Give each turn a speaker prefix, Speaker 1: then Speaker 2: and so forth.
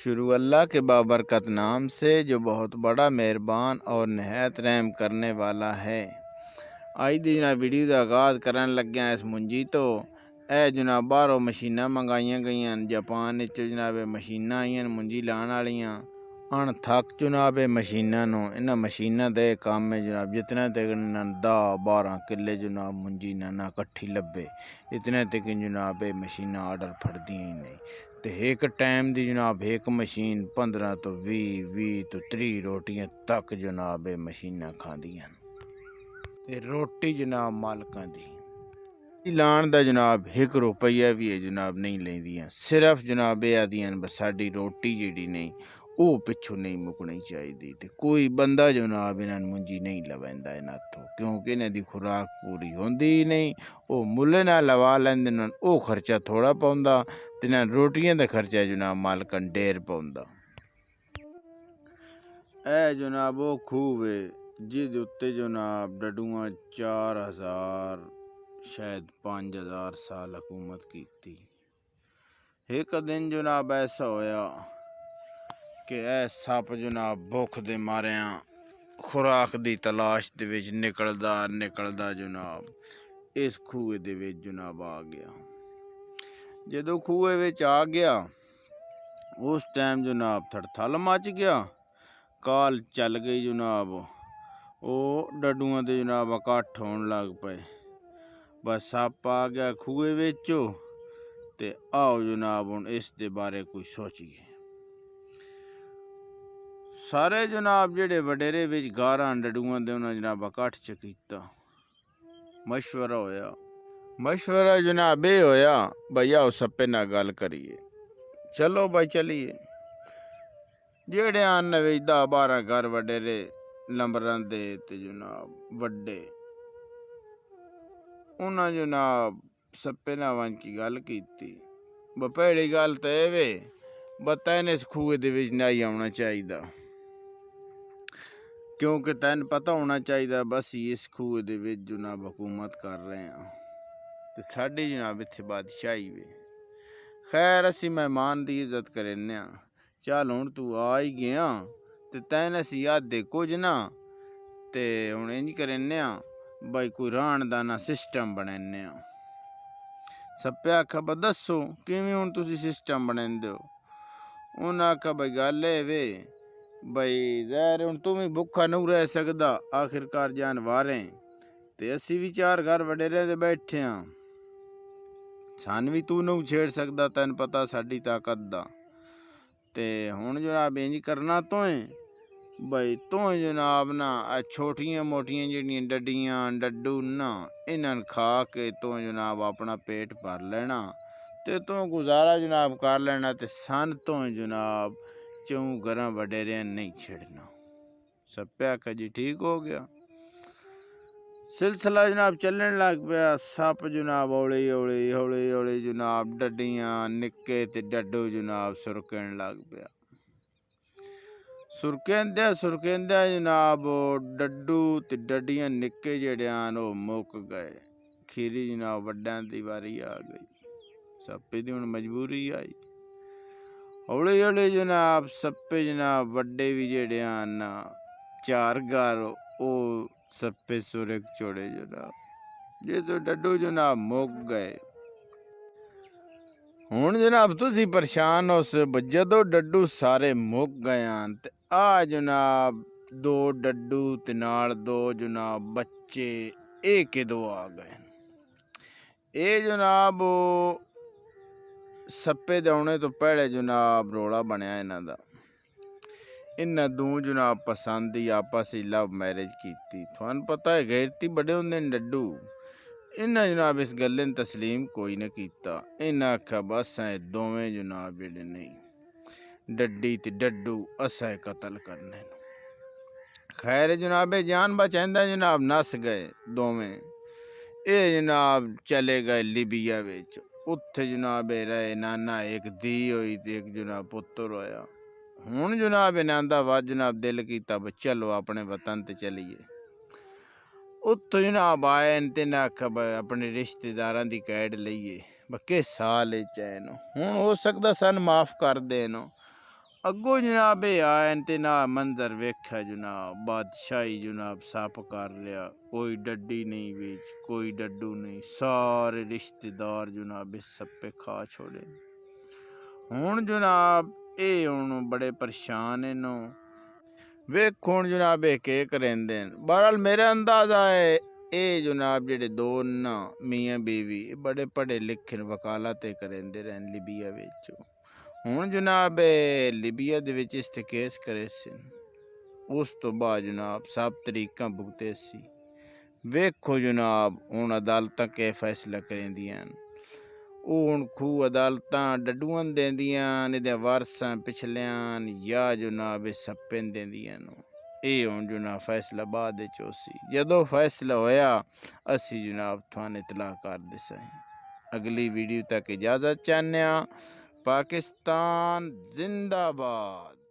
Speaker 1: शुरू अल्लाह के बाबरकत नाम से जो बहुत बड़ा मेहरबान और नहायत रहम करने वाला है। आज दी जनाब वीडियो का आगाज़ करन लग्या इस मुंजी तो ए जनाब बाहरों मशीनां मंगाइयां गईयां जापान जनाब मशीनां आईयां मुंजी लाने वालियां अणथक जनाब मशीनां नूं इन्हां मशीनां दे काम है जनाब जितने तक 10-12 किले जनाब मुंजी ना कट्ठी लब्बे इतने तक जनाब मशीनां आर्डर फड़दियां ही नहीं। तो एक टाइम दी जनाब एक मशीन 15 तो 20 तो 30 रोटियां तक जनाब मशीनां खांदियां ते रोटी जनाब मालकां दी लाण दा जनाब 1 रुपया भी है जनाब नहीं लेंदियां। सिर्फ जनाब ये आदियां बस साडी रोटी जिहड़ी नहीं वो पिछों नहीं मुकनी चाहिए। तो कोई बंदा जनाब इन्हां मुंजी नहीं लवैंदा इन्हां तो क्योंकि इन्हां दी खुराक पूरी होंदी ही नहीं। वो मुल्ले नाल लवा लैंदे न वो खर्चा थोड़ा पौंदा ते ना रोटियां दा खर्चा जनाब मालकन ढेर पौंदा। ए जनाब वो खूह है जिहदे उत्ते जनाब डडुआं 4000 शायद 5000 साल हुकूमत की। एक दिन जनाब ऐसा होया कि ए सप जनाब भुख दे मारिया खुराक दी तलाश दे विच निकलदा जनाब इस खूह दे विच जनाब आ गया। जदों खूह विच आ गया उस टाइम जनाब थड़थल मच गया, काल चल गई जनाब। वो डडुआं दे जनाब इकट्ठ होन लग पे। बस सप आ गया खूह विचों ते आओ जनाब हुण इस दे बारे कुछ सोचिए। सारे जनाब जेड़े वडेरे विच गारां डडुआं दे उन्हां जनाब इकट्ठ च कीता। मशवरा जनाब ये होया भाई आओ सप्पे नाल गल करिए। चलो भाई चलिए। जेड़े आन 10-12 घर वडेरे लंबरां दे ते जनाब वड्डे उन्हां जनाब सप्पे नाल वन की गल कीती। पहली गल तो ये वे तैन इस खूह दे विच नहीं आउणा चाहिदा क्योंकि तैन पता होना चाहिए बस इस खूह दे विच जनाब हुकूमत कर रहे हैं ते साडी जनाब इत्थे बादशाही वे। खैर असी मेहमान दी इज्जत करेने आ। चल हुण तू आ ही गया ते तैन असी आदे कुछ ना ते हुण इंज करेने आ भाई कोई रहण दा ना सिस्टम बनाने आ। सप्पे आखा बा दसो किवें हुण तुसी सिस्टम बनांदे हो। उन्हें आखा भाई गल ये वे भाई ज़ाहिर हुण तू भी भुखा नहीं रह सकदा आखिरकार जानवर है ते असी भी 4 घर वडेरे दे बैठे हाँ सन भी तू नहीं छेड़ सकदा तैन पता साडी ताकत दा। ते हुण जनाब इंज करना तो है भाई तू जनाब ना छोटियां मोटियां जिहड़ियां डड्डियां डड्डू ना इन्हां खा के तू जनाब अपना पेट भर लेना ते तू गुजारा जनाब कर लेना ते सन तो जनाब 4 घरां वडेरियां नहीं छेड़ना। सप्पे आखा जी ठीक हो गया। सिलसिला जनाब चलन लग पाया। सप जनाब हौली जनाब डड्डियां निक्के ते डड्डू जनाब सुरकन लग पाया। सुरकेंदे जनाब डड्डू ते डड्डियां निक्के जेड़े आन वो मुक गए। खीरी जनाब वड्डां दी वारी आ गई। सप्पे दी हुण मजबूरी आई। हौली जनाब सप्पे जनाब वड्डे भी जेड़े आन 4 घर वो सप्पे सुरक छोड़े जनाब जे तो डड्डू जनाब मुक गए। हुण जनाब तुसी परेशान हो जदों डड्डू सारे मुक गए ते आ जनाब 2 डड्डू ते नाल 2 जनाब बच्चे एक दो आ गए। ये जनाब सप्पे दे आने तो पहले जनाब रोला बनया इन्हां दा। इन्हां दो जनाब पसंद ही आपस ही लव मैरिज की। थानू पता है गैरती बड़े होंदे न डड्डू। इन्हां जनाब इस गल्ले तस्लीम कोई न कीता। इन्हां आखा बस दोवें जनाब जेड़े नहीं डड्डी ते डड्डू असें कतल करने। खैर जनाब जान बचांदा जनाब नस गए दोवें। ये जनाब चले गए लीबिया विच। उत्थे जनाब रहे नाना एक धी होई ते एक जनाब पुत्तर होया। हुण जनाब इन्हां बाद जनाब दिल कीता चलो अपने वतन ते चलीए। उत्थों जनाब आए ते इन्हें आखा अपने रिश्तेदारां दी कैड लईए किस साल चैन हुण हो सकदा सन माफ़ कर देन। अगो जनाब ये आए ते ना मंजर वेख्या जनाब, बादशाही जनाब सप कर लिया, कोई डड्डी नहीं बेच, कोई डड्डू नहीं, सारे रिश्तेदार जनाब इस सप्पे खा छोड़े। हुण जनाब ये हुण बड़े परेशान नो, वेख हुण जनाब ये के करेंदे न। बहरहाल मेरा अंदाजा है ये जनाब जेडे दो ना मियाँ बीवी बड़े पढ़े लिखे वकालत करेंदे रहन लीबिया विच। हुण जनाब लीबिया दे विच इस ते केस करे सन, उस तो बाद जनाब सब तरीकां भुगते सी। वेखो जनाब हुण अदालतां के फैसला करेंदियां न। हुण खूह अदालतां डड्डूआं देंदियां न, इहदे वारसां पिछलियां या जनाब सप्पें देंदियां न। ਇਹ ਹੁਣ ਜਨਾਬ फैसला बाद ਵਿੱਚ ਹੋਸੀ, ਜਦੋਂ फैसला होया असी जनाब थाने इतला कर दिसा। अगली वीडियो तक इजाज़त चाहते हैं। पाकिस्तान जिंदाबाद।